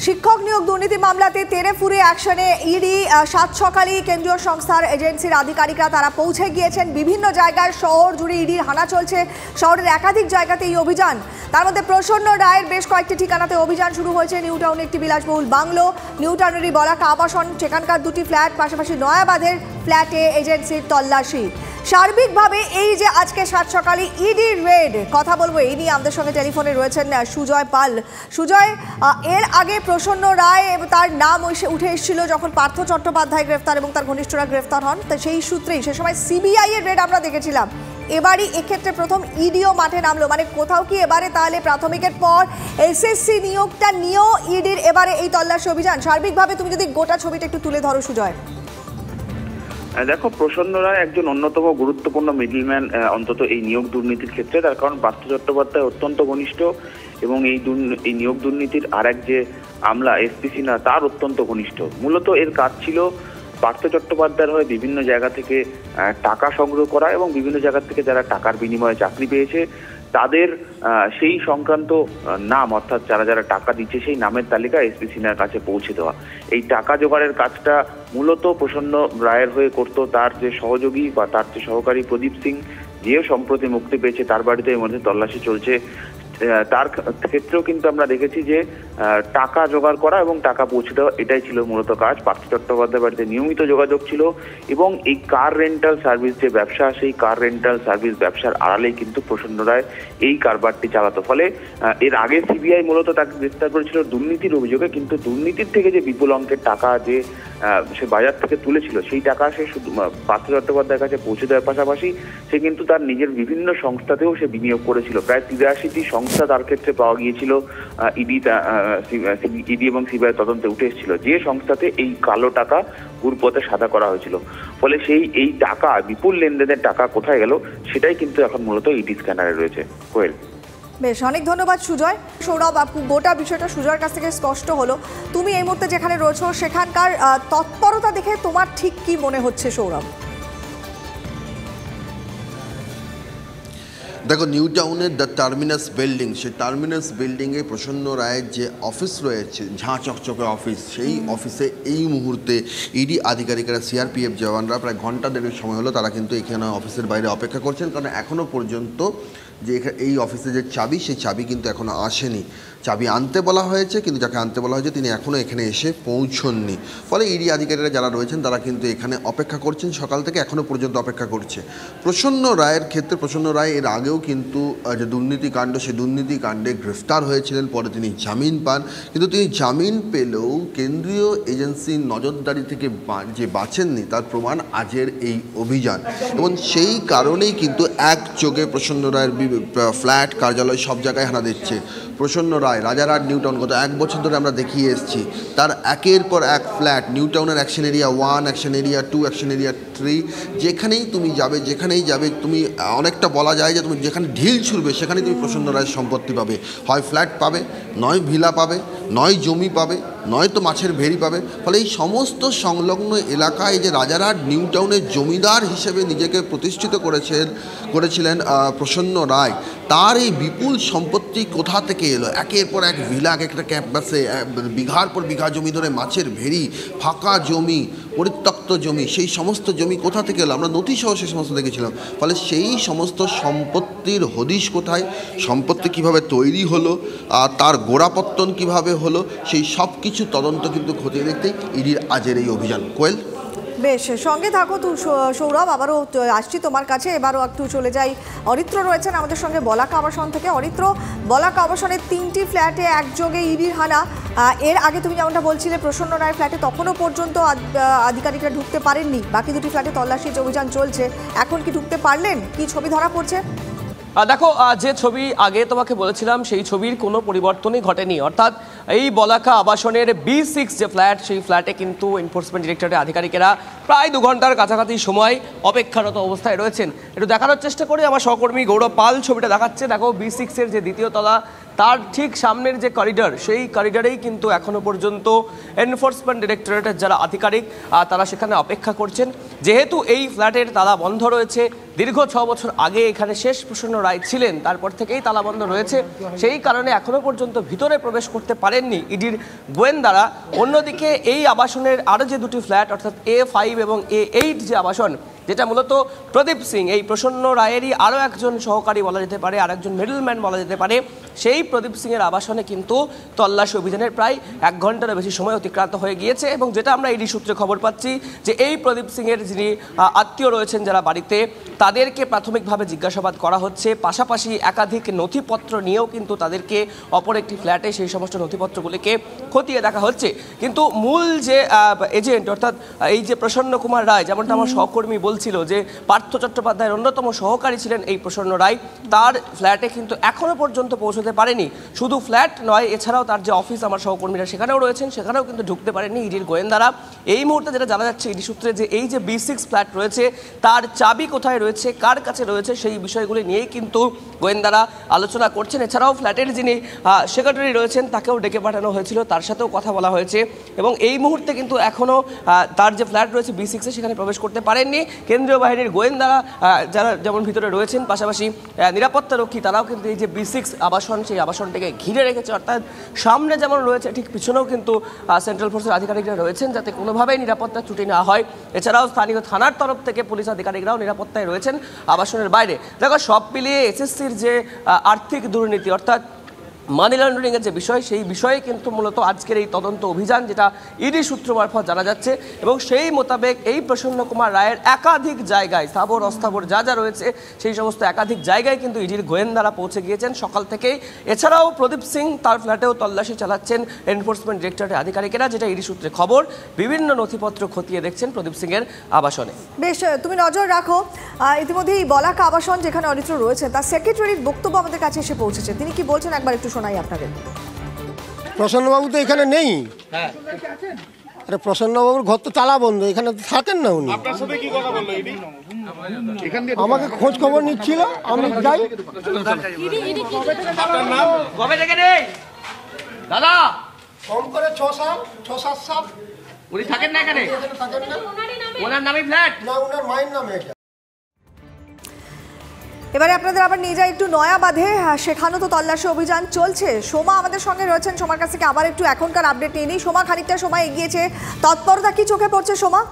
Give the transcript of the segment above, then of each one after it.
শিক্ষক নিয়োগ দুর্নীতি মামলাতে তেরে ফুরে অ্যাকশনে ইডি। সাত সকালেই কেন্দ্রীয় সংস্থার এজেন্সির আধিকারিকরা তারা পৌঁছে গিয়েছেন বিভিন্ন জায়গায়। শহর জুড়ে ইডির হানা চলছে, শহরের একাধিক জায়গাতে এই অভিযান। তার মধ্যে প্রসন্ন রায়ের বেশ কয়েকটি ঠিকানাতে অভিযান শুরু হয়েছে। নিউ টাউনে একটি বিলাসবহুল বাংলো, নিউ টাউনেরই বলাকা আবাসন, সেখানকার দুটি ফ্ল্যাট, পাশাপাশি নয়াবাঁধের ফ্ল্যাটে এজেন্সির তল্লাশি। সার্বিকভাবে এই যে আজকে সাত সকালে ইডির রেড, কথা বলবো এই নিয়ে। আমাদের সঙ্গে টেলিফোনে রয়েছেন সুজয় পাল। সুজয়, এর আগে প্রসন্ন রায় তার নাম উঠে এসেছিল যখন পার্থ চট্টোপাধ্যায় গ্রেফতার এবং তার ঘনিষ্ঠরা গ্রেফতার হন, তো সেই সূত্রেই সে সময় সিবিআই এর রেড আমরা দেখেছিলাম। এবারই এক্ষেত্রে প্রথম ইডিও মাঠে নামলো, মানে কোথাও কি এবারে তাহলে প্রাথমিকের পর এসএসসি নিয়োগটা নিয়েও ইডির এবারে এই তল্লাশি অভিযান? সার্বিকভাবে তুমি যদি গোটা ছবিটা একটু তুলে ধরো সুজয়। দেখো, প্রসন্ন রায় একজন অন্যতম গুরুত্বপূর্ণ মিডলম্যান অন্তত এই নিয়োগ দুর্নীতির ক্ষেত্রে। তার কারণ পার্থ চট্টোপাধ্যায় অত্যন্ত ঘনিষ্ঠ এবং এই নিয়োগ দুর্নীতির আর এক যে আমলা এসপি সিনহা তার অত্যন্ত ঘনিষ্ঠ। মূলত এর কাজ ছিল পার্থ চট্টোপাধ্যায়ের হয়ে বিভিন্ন জায়গা থেকে টাকা সংগ্রহ করা এবং বিভিন্ন জায়গা থেকে যারা টাকার বিনিময়ে চাকরি পেয়েছে তাদের সেই সংক্রান্ত নাম, অর্থাৎ যারা যারা টাকা দিচ্ছে সেই নামের তালিকা এসপি সিনহার কাছে পৌঁছে দেওয়া। এই টাকা জোগাড়ের কাজটা মূলত প্রসন্ন রায়ের হয়ে করত তার যে সহযোগী বা তার যে সহকারী প্রদীপ সিং, যেও সম্প্রতি মুক্তি পেয়েছে, তার বাড়িতে এর মধ্যে তল্লাশি চলছে। তার ক্ষেত্রেও কিন্তু আমরা দেখেছি যে টাকা জোগাড় করা এবং টাকা পৌঁছে দেওয়া, এটাই ছিল মূলত কাজ। পার্থ চট্টোপাধ্যায় বাড়িতে নিয়মিত যোগাযোগ ছিল এবং এই কার রেন্টাল সার্ভিস যে ব্যবসা, সেই কার রেন্টাল সার্ভিস ব্যবসার আড়ালেই কিন্তু প্রসন্ন রায় এই কারবারটি চালাতো। ফলে এর আগে সিবিআই মূলত তাকে গ্রেফতার করেছিল দুর্নীতির অভিযোগে, কিন্তু দুর্নীতির থেকে যে বিপুল অঙ্কের টাকা যে সে বাজার থেকে তুলেছিল সেই টাকা সে শুধু পার্থ চট্টোপাধ্যায়ের কাছে পৌঁছে দেওয়ার পাশাপাশি সে কিন্তু তার নিজের বিভিন্ন সংস্থাতেও সে বিনিয়োগ করেছিল। প্রায় ৮৩টি সংস্থা তার ক্ষেত্রে পাওয়া গিয়েছিল, ইডি এবং সিবিআই তদন্তে উঠে এসেছিল যে সংস্থাতে এই কালো টাকা ঘুরপথে সাদা করা হয়েছিল। ফলে এই টাকা, বিপুল লেনদেনের টাকা কোথায় গেল সেটাই কিন্তু এখন মূলত ইডি স্ক্যানারে রয়েছে। কোয়েল, বেশ, অনেক ধন্যবাদ সুজয়। সৌরভ, গোটা বিষয়টা সুজয়ের কাছ থেকে স্পষ্ট হলো। তুমি এই মুহূর্তে যেখানে রয়েছো সেখানকার তৎপরতা দেখে তোমার ঠিক কি মনে হচ্ছে সৌরভ? দেখো, নিউ টাউনের দ্য টার্মিনাস বিল্ডিং, সেই টার্মিনাস বিল্ডিংয়ে প্রসন্ন রায়ের যে অফিস রয়েছে, ঝাঁ চকচকে অফিস, সেই অফিসে এই মুহূর্তে ইডি আধিকারিকরা, সিআরপিএফ জওয়ানরা প্রায় ঘন্টা দেড়েক সময় হলো তারা কিন্তু এখানে অফিসের বাইরে অপেক্ষা করছেন। কারণ এখনও পর্যন্ত যে এই অফিসে যে চাবি, সেই চাবি কিন্তু এখনও আসেনি। চাবি আনতে বলা হয়েছে, কিন্তু যাকে আনতে বলা হয়েছে তিনি এখনও এখানে এসে পৌঁছননি। ফলে ইডি আধিকারিকরা যারা রয়েছেন তারা কিন্তু এখানে অপেক্ষা করছেন, সকাল থেকে এখনও পর্যন্ত অপেক্ষা করছে। প্রসন্ন রায়ের ক্ষেত্রে প্রসন্ন রায় এর আগেও কিন্তু যে দুর্নীতিকাণ্ড, সেই দুর্নীতিকাণ্ডে গ্রেফতার হয়েছিলেন, পরে তিনি জামিন পান। কিন্তু তিনি জামিন পেলেও কেন্দ্রীয় এজেন্সির নজরদারি থেকে যে বাঁচেননি তার প্রমাণ আজের এই অভিযান। এবং সেই কারণেই কিন্তু একযোগে প্রসন্ন রায়ের ফ্ল্যাট, কার্যালয় সব জায়গায় হানা দিচ্ছে। প্রসন্ন রায় রাজারহাট নিউ টাউন গত 1 বছর ধরে আমরা দেখিয়ে এসেছি তার একের পর এক ফ্ল্যাট, নিউ টাউনের action area 1, action area 2, action area 3, যেখানেই তুমি যাবে তুমি অনেকটা বলা যায় যে তুমি যেখানে ঢিল ছুড়বে সেখানেই তুমি প্রসন্ন রায়ের সম্পত্তি পাবে। হয় ফ্ল্যাট পাবে, নয় ভিলা পাবে, নয় জমি পাবে, নয়তো মাছের ভেড়ি পাবে। ফলে এই সমস্ত সংলগ্ন এলাকায় যে রাজারহাট নিউ টাউনের জমিদার হিসেবে নিজেকে প্রতিষ্ঠিত করেছিলেন প্রসন্ন রায়, তার এই বিপুল সম্পত্তি কোথা থেকে এলো? একের পর এক ভিলা, এক একটা ক্যাম্পাসে বিঘার পর বিঘা জমি ধরে, মাছের ভেড়ি, ফাঁকা জমি, পরিত্যক্ত জমি, সেই সমস্ত জমি কোথা থেকে এলো? আমরা নথিসহ সেই সমস্ত দেখেছিলাম। ফলে সেই সমস্ত সম্পত্তির হদিশ কোথায়, সম্পত্তি কিভাবে তৈরি হলো, আর তার গোড়াপত্তন কিভাবে হলো, সেই সব কিছু তদন্ত কিন্তু খতিয়ে দেখতেই ইডির আজের এই অভিযান। কোয়েল, বেশ, সঙ্গে থাকো সৌরভ, আবারও আসছি তোমার কাছে। এবারও একটু চলে যাই, অরিত্র রয়েছেন আমাদের সঙ্গে বলাকা আবাসন থেকে। অরিত্র, বলাকা আবাসনের 3টি ফ্ল্যাটে একযোগে ইডির হানা। এর আগে তুমি যেমনটা বলছিলে প্রসন্ন রায়ের ফ্ল্যাটে তখনও পর্যন্ত আধিকারিকরা ঢুকতে পারেননি, বাকি দুটি ফ্ল্যাটে তল্লাশি অভিযান চলছে, এখন কি ঢুকতে পারলেন? কি ছবি ধরা পড়ছে? দেখো, যে ছবি আগে তোমাকে বলেছিলাম সেই ছবির কোনো পরিবর্তনই ঘটেনি। অর্থাৎ এই বলাকা আবাসনের B6 যে ফ্ল্যাট, সেই ফ্ল্যাটে কিন্তু এনফোর্সমেন্ট ডিরেক্টরেটের আধিকারিকেরা প্রায় 2 ঘন্টার কাছাকাছি সময় অপেক্ষারত অবস্থায় রয়েছেন। একটু দেখানোর চেষ্টা করি, আমার সহকর্মী গৌরব পাল ছবিটা দেখাচ্ছে। দেখো, B6 এর যে দ্বিতীয় তলা তার ঠিক সামনের যে করিডর, সেই করিডরেই কিন্তু এখনো পর্যন্ত এনফোর্সমেন্ট ডিরেক্টরেটের যারা আধিকারিক তারা সেখানে অপেক্ষা করছেন। যেহেতু এই ফ্ল্যাটের তালা বন্ধ রয়েছে, দীর্ঘ 6 বছর আগে এখানে শেষ প্রসন্ন রায় ছিলেন, তারপর থেকেই তালা বন্ধ রয়েছে, সেই কারণে এখনো পর্যন্ত ভিতরে প্রবেশ করতে পারেননি ইডির গোয়েন্দারা। অন্যদিকে এই আবাসনের আরও যে দুটি ফ্ল্যাট অর্থাৎ A5 এবং A8 যে আবাসন, যেটা মূলত প্রদীপ সিং এই প্রসন্ন রায়েরই আরও একজন সহকারী বলা যেতে পারে, আর একজন মিডলম্যান বলা যেতে পারে, সেই প্রদীপ সিংয়ের আবাসনে কিন্তু তল্লাশি অভিযানের প্রায় 1 ঘন্টারও বেশি সময় অতিক্রান্ত হয়ে গিয়েছে। এবং যেটা আমরা ইডি সূত্রে খবর পাচ্ছি যে এই প্রদীপ সিংয়ের যিনি আত্মীয় রয়েছেন যারা বাড়িতে, তাদেরকে প্রাথমিকভাবে জিজ্ঞাসাবাদ করা হচ্ছে, পাশাপাশি একাধিক নথিপত্র নিয়েও কিন্তু তাদেরকে অপর একটি ফ্ল্যাটে সেই সমস্ত নথিপত্রগুলিকে খতিয়ে দেখা হচ্ছে। কিন্তু মূল যে এজেন্ট অর্থাৎ এই যে প্রসন্ন কুমার রায়, যেমনটা আমার সহকর্মী বলছিল যে পার্থ চট্টোপাধ্যায়ের অন্যতম সহকারী ছিলেন এই প্রসন্ন রায়, তার ফ্ল্যাটে কিন্তু এখনো পর্যন্ত পৌঁছতে পারেনি। শুধু ফ্ল্যাট নয়, এছাড়াও তার যে অফিস, আমার সহকর্মীরা সেখানেও রয়েছেন, সেখানেও কিন্তু ঢুকতে পারেনি ইডির গোয়েন্দারা। এই মুহূর্তে যেটা জানা যাচ্ছে ইডি সূত্রে যে এই যে B6 ফ্ল্যাট রয়েছে তার চাবি কোথায় রয়েছে, কার কাছে রয়েছে, সেই বিষয়গুলি নিয়েই কিন্তু গোয়েন্দারা আলোচনা করছেন। এছাড়াও ফ্ল্যাটের যিনি সেক্রেটারি রয়েছেন তাকেও ডেকে পাঠানো হয়েছিল, তার সাথেও কথা বলা হয়েছে। এবং এই মুহূর্তে কিন্তু এখনও তার যে ফ্ল্যাট রয়েছে B6-এ সেখানে প্রবেশ করতে পারেননি। কেন্দ্রীয় বাহিনীর গোয়েন্দারা যারা যেমন ভিতরে রয়েছেন, পাশাপাশি নিরাপত্তারক্ষী তারাও কিন্তু এই যে B6 আবাসন, সেই আবাসনটাকে ঘিরে রেখেছে। অর্থাৎ সামনে যেমন রয়েছে ঠিক পিছনেও কিন্তু সেন্ট্রাল ফোর্সের আধিকারিকরা রয়েছেন, যাতে কোনোভাবেই নিরাপত্তা ত্রুটি না হয়। এছাড়াও স্থানীয় থানার তরফ থেকে পুলিশ আধিকারিকরাও নিরাপত্তায় রয়েছেন আবাসনের বাইরে। দেখো, সব মিলিয়ে এসএসসির যে আর্থিক দুর্নীতি অর্থাৎ মানি লন্ডারিংয়ের যে বিষয়, সেই বিষয়ে কিন্তু মূলত আজকের এই তদন্ত অভিযান, যেটা ইডি সূত্র মারফত জানা যাচ্ছে। এবং সেই মোতাবেক এই প্রসন্ন কুমার রায়ের একাধিক জায়গায় স্থাবর অস্থাবর যা যা রয়েছে, সেই সমস্ত একাধিক জায়গায় কিন্তু ইডির গোয়েন্দারা পৌঁছে গিয়েছেন সকাল থেকেই। এছাড়াও প্রদীপ সিং তার ফ্ল্যাটেও তল্লাশি চালাচ্ছেন এনফোর্সমেন্ট ডিরেক্টরেটের আধিকারিকেরা, যেটা ইডি সূত্রে খবর। বিভিন্ন নথিপত্র খতিয়ে দেখছেন প্রদীপ সিংয়ের আবাসনে। বেশ, তুমি নজর রাখো। ইতিমধ্যে এই বলাকা আবাসন যেখানে অরিত্র রয়েছে, তার সেক্রেটারির বক্তব্য আমাদের কাছে এসে পৌঁছেছে। তিনি কি বলছেন একবার একটু শোনাই আপনাদের। প্রসন্নবাবু তো এখানে নেই। আরে প্রসন্নবাবুর ঘর তো তালা বন্ধ, এখানে তো থাকেন না উনি। আমাকে খোঁজ খবর নিচ্ছিল, আমি যাই। দাদা কম করে 6-7 সাল উনি থাকেন না এখানে? ওনার নামে ফ্ল্যাট না, ওনার মায়ের নামে এটা। এবারে আপনাদের আবার নিয়ে যাই একটু নয়াবাঁধে, সেখানেও তো তল্লাশি অভিযান চলছে। সোমা আমাদের সঙ্গে রয়েছেন, সোমার কাছ থেকে আবার একটু এখনকার আপডেট নিয়ে নিই। সোমা, খানিকটা সময় এগিয়েছে, তৎপরতা কি চোখে পড়ছে সোমা?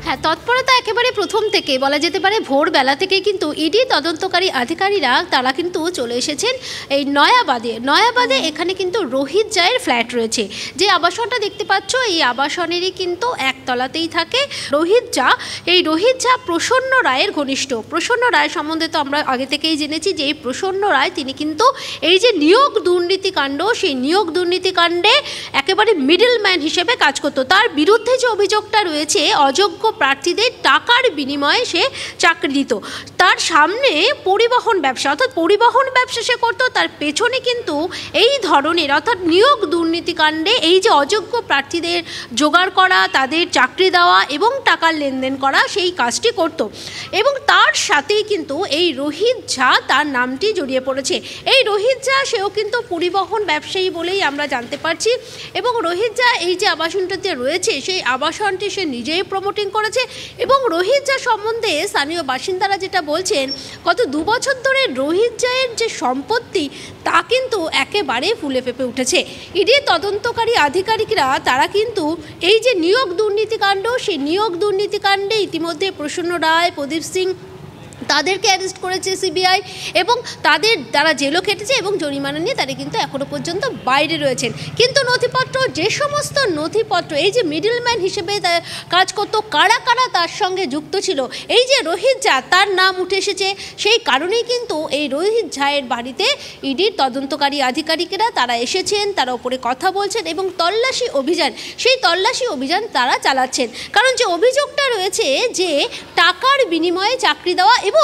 হ্যাঁ, তৎপরতা একেবারে প্রথম থেকে বলা যেতে পারে, ভোরবেলা থেকে কিন্তু ইডি তদন্তকারী আধিকারিকরা তারা কিন্তু চলে এসেছেন এই নয়াবাদে। এখানে কিন্তু রোহিত জায়ের ফ্ল্যাট রয়েছে। যে আবাসনটা দেখতে পাচ্ছ, এই আবাসনেরই কিন্তু একতলাতেই থাকে রোহিত জা। এই রোহিত জা প্রসন্ন রায়ের ঘনিষ্ঠ। প্রসন্ন রায় সম্বন্ধে তো আমরা আগে থেকেই জেনেছি যে এই প্রসন্ন রায় তিনি কিন্তু এই যে নিয়োগ দুর্নীতিকাণ্ড, সেই নিয়োগ দুর্নীতিকাণ্ডে একেবারে মিডলম্যান হিসেবে কাজ করতো। তার বিরুদ্ধে যে অভিযোগটা রয়েছে, অযোগ্য প্রার্থীদের টাকার বিনিময়ে সে চাকরি দিত। তার সামনে পরিবহন ব্যবসা, অর্থাৎ পরিবহন ব্যবসা সে করতো, তার পেছনে কিন্তু এই ধরনের অর্থাৎ নিয়োগ দুর্নীতিকাণ্ডে এই যে অযোগ্য প্রার্থীদের জোগাড় করা, তাদের চাকরি দেওয়া এবং টাকার লেনদেন করা, সেই কাজটি করত। এবং তার সাথেই কিন্তু এই রোহিত ঝা, তার নামটি জড়িয়ে পড়েছে। এই রোহিত ঝা সেও কিন্তু পরিবহন ব্যবসায়ী বলেই আমরা জানতে পারছি। এবং রোহিত ঝা এই যে আবাসনটাতে রয়েছে, সেই আবাসনটি সে নিজেই প্রমোটিং করেছে। এবং রোহিত জা সম্বন্ধে স্থানীয় বাসিন্দারা যেটা বলছেন, গত 2 বছর ধরে রোহিত জায়ের যে সম্পত্তি তা কিন্তু একেবারে ফুলে ফেঁপে উঠেছে। ইডি তদন্তকারী আধিকারিকরা তারা কিন্তু এই যে নিয়োগ দুর্নীতিকাণ্ড, সেই নিয়োগ দুর্নীতিকাণ্ডে ইতিমধ্যে প্রসন্ন রায়, প্রদীপ সিং তাদেরকে অ্যারেস্ট করেছে সিবিআই, এবং তারা জেলও খেটেছে এবং জরিমানা নিয়ে তারা কিন্তু এখনও পর্যন্ত বাইরে রয়েছেন। কিন্তু নথিপত্র, যে সমস্ত নথিপত্র এই যে মিডলম্যান হিসেবে কাজ করত, কারা কারা তার সঙ্গে যুক্ত ছিল, এই যে রোহিত ঝা তার নাম উঠে এসেছে। সেই কারণেই কিন্তু এই রোহিত ঝায়ের বাড়িতে ইডির তদন্তকারী আধিকারিকেরা তারা এসেছেন, তারা ওপরে কথা বলছেন এবং সেই তল্লাশি অভিযান তারা চালাচ্ছেন। কারণ যে অভিযোগটা রয়েছে যে টাকার বিনিময়ে চাকরি দেওয়া এবং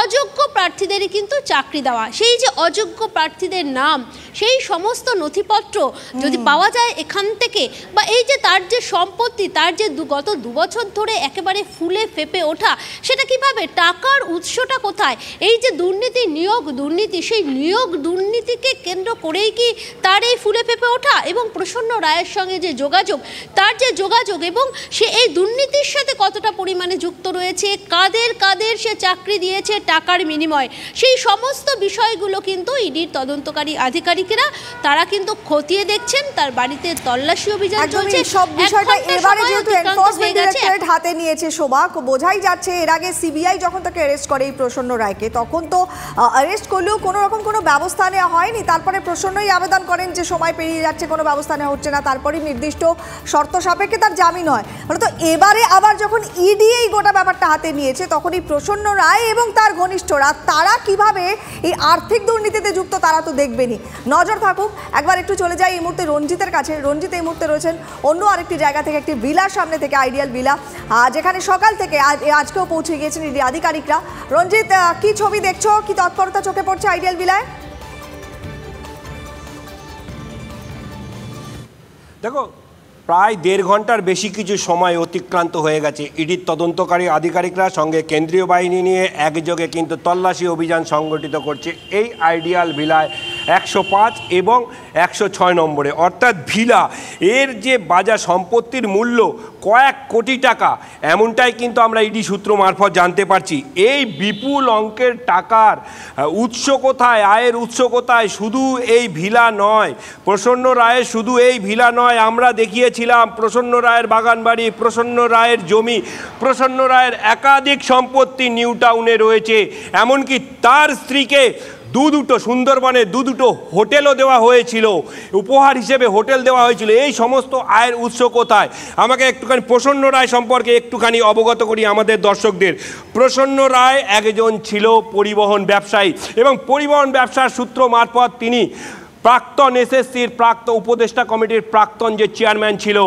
অযোগ্য প্রার্থীদেরই কিন্তু চাকরি দেওয়া, সেই যে অযোগ্য প্রার্থীদের নাম, সেই সমস্ত নথিপত্র যদি পাওয়া যায় এখান থেকে, বা এই যে তার যে সম্পত্তি, তার যে গত 2 বছর ধরে একেবারে ফুলে ফেপে ওঠা, সেটা কিভাবে, টাকার উৎসটা কোথায়? এই যে দুর্নীতি, নিয়োগ দুর্নীতি, সেই নিয়োগ দুর্নীতিকে কেন্দ্র করেই কি তার এই ফুলে ফেপে ওঠা? এবং প্রসন্ন রায়ের সঙ্গে যে যোগাযোগ, তার যে যোগাযোগ এবং সে এই দুর্নীতির সাথে কতটা পরিমাণে যুক্ত রয়েছে, কাদের কাদের সে চাকরি দিয়েছে টাকার বিনিময়ে, সেই সমস্ত বিষয়গুলো কিন্তু ইডির তদন্তকারী আধিকারিকেরা তারা কিন্তু খতিয়ে দেখছেন। তার বাড়িতে তল্লাশি অভিযান চলছে। সব বিষয়টা এবারে যেহেতু এনফোর্সমেন্ট ডাইরেক্টরেট হাতে নিয়েছে শোভা, বোঝাই যাচ্ছে এর আগে সিবিআই যখন তাকে অ্যারেস্ট করে এই প্রসন্ন রায়কে, তখন তো অ্যারেস্ট করলেও কোনো রকম কোনো ব্যবস্থা নেওয়া হয়নি। তারপরে প্রসন্নই আবেদন করেন যে সময় পেরিয়ে যাচ্ছে, কোনো ব্যবস্থা নেওয়া হচ্ছে না, তারপরে নির্দিষ্ট শর্ত সাপেক্ষে তার জামিন হয়। তো এবারে আবার যখন ইডি এই গোটা ব্যাপারটা হাতে নিয়েছে, তখন এই প্রসন্ন রায় এবং তার ঘনিষ্ঠরা তারা কিভাবে এই আর্থিক দুর্নীতিতে যুক্ত তারা তো দেখবেনই। নজর থাকুক। একবার একটু চলে যাই এই মুহূর্তে রঞ্জিতের কাছে। রঞ্জিত এই মুহূর্তে রয়েছেন অন্য আরেকটি জায়গা থেকে, একটি ভিলার সামনে থেকে, আইডিয়াল ভিলা, যেখানে সকাল থেকে আজকেও পৌঁছে গিয়েছেন ইডি আধিকারিকরা। রঞ্জিত, কি ছবি দেখছো, কি তৎপরতা চোখে পড়ছে আইডিয়াল ভিলায়? দেখো, প্রায় 1.5 ঘন্টার বেশি কিছু সময় অতিক্রান্ত হয়ে গেছে। ইডির তদন্তকারী আধিকারিকরা সঙ্গে কেন্দ্রীয় বাহিনী নিয়ে একযোগে কিন্তু তল্লাশি অভিযান সংগঠিত করছে এই আইডিয়াল ভিলায় 105 এবং 106 নম্বরে। অর্থাৎ ভিলা এর যে বাজার সম্পত্তির মূল্য কয়েক কোটি টাকা, এমনটাই কিন্তু আমরা ইডি সূত্র মারফত জানতে পারছি। এই বিপুল অঙ্কের টাকার উৎস কোথায়, আয়ের উৎস কোথায়? শুধু এই ভিলা নয়, প্রসন্ন রায়ের শুধু এই ভিলা নয়, আমরা দেখিয়েছিলাম প্রসন্ন রায়ের বাগানবাড়ি, প্রসন্ন রায়ের জমি, প্রসন্ন রায়ের একাধিক সম্পত্তি নিউ টাউনে রয়েছে। এমনকি তার স্ত্রীকে দুটো সুন্দরবনে দুটো হোটেলও দেওয়া হয়েছিল, উপহার হিসেবে হোটেল দেওয়া হয়েছিল। এই সমস্ত আয়ের উৎস কোথায়? আমাকে একটুখানি প্রসন্ন রায় সম্পর্কে একটুখানি অবগত করি আমাদের দর্শকদের। প্রসন্ন রায় একজন ছিল পরিবহন ব্যবসায়ী এবং পরিবহন ব্যবসার সূত্র মারফত তিনি প্রাক্তন এসএসসির উপদেষ্টা কমিটির প্রাক্তন যে চেয়ারম্যান ছিল,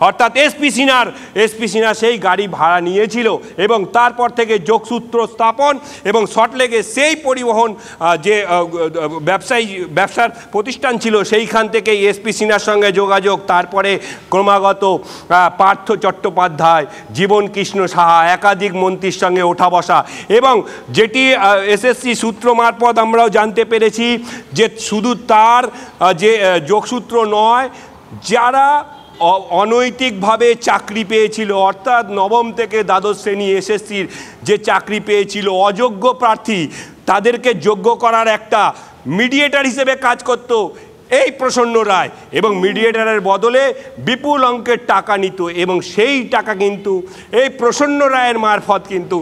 অর্থাৎ এসপি সিনহা সেই গাড়ি ভাড়া নিয়েছিল এবং তারপর থেকে যোগসূত্র স্থাপন এবং সল্টলেকে সেই পরিবহন যে ব্যবসার প্রতিষ্ঠান ছিল সেইখান থেকেই এসপি সিনহার সঙ্গে যোগাযোগ। তারপরে ক্রমাগত পার্থ চট্টোপাধ্যায়, জীবন কৃষ্ণ সাহা, একাধিক মন্ত্রীর সঙ্গে ওঠা বসা। এবং যেটি এসএসসি সূত্র মারফত আমরাও জানতে পেরেছি যে শুধু তার যে যোগসূত্র নয়, যারা অনৈতিকভাবে চাকরি পেয়েছিল, অর্থাৎ নবম থেকে দ্বাদশ শ্রেণী এসএসসির যে চাকরি পেয়েছিল, অযোগ্য প্রার্থী, তাদেরকে যোগ্য করার একটা মিডিয়েটর হিসেবে কাজ করত এই প্রসন্ন রায় এবং মিডিয়েটরের বদলে বিপুল অঙ্কের টাকা নিত এবং সেই টাকা কিন্তু এই প্রসন্ন রায়ের মারফত কিন্তু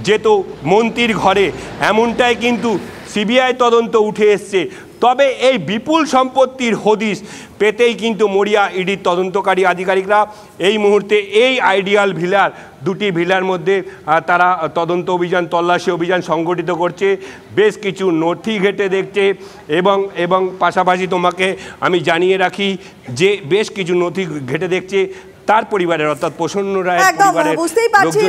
যেত মন্ত্রীর ঘরে। এমনটাই কিন্তু সিবিআই তদন্ত উঠে এসছে। তবে এই বিপুল সম্পত্তির হদিশ পেতেই কিন্তু মরিয়া ইডির তদন্তকারী আধিকারিকরা এই মুহূর্তে এই আইডিয়াল ভিলার, দুটি ভিলার মধ্যে তারা তদন্ত অভিযান, তল্লাশি অভিযান সংগঠিত করছে। বেশ কিছু নথি ঘেঁটে দেখছে এবং পাশাপাশি তোমাকে আমি জানিয়ে রাখি যে বেশ কিছু নথি ঘেঁটে দেখছে তার পরিবারের, অর্থাৎ প্রসন্ন রায়ের পরিবারের। বুঝতেই পারছি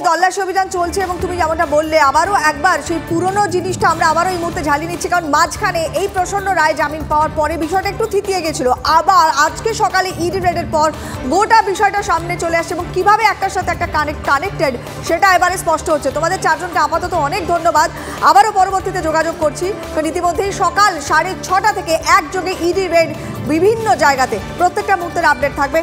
তল্লাশি অভিযান চলছে এবং তুমি যেমনটা বললে আবারও একবার সেই পুরনো জিনিসটা আমরা আবারও এই মুহূর্তে ঝালিয়ে নিচ্ছি, কারণ মাঝখানে এই প্রসন্ন রায় জামিন পাওয়ার পরে বিষয়টা একটু থিতিয়ে গেছিল। আবার আজকে সকালে ইডি রেডের পর গোটা বিষয়টা সামনে চলে আসছে এবং কিভাবে একটার সাথে একটা কানেক্টেড সেটা এবারে স্পষ্ট হচ্ছে। তোমাদের চারজনকে আপাতত অনেক ধন্যবাদ। আবারও পরবর্তীতে যোগাযোগ করছি, কারণ ইতিমধ্যেই সকাল 6:30 থেকে একযোগে ইডি রেড বিভিন্ন জায়গাতে, প্রত্যেকটা মুহূর্তের আপডেট থাকবে।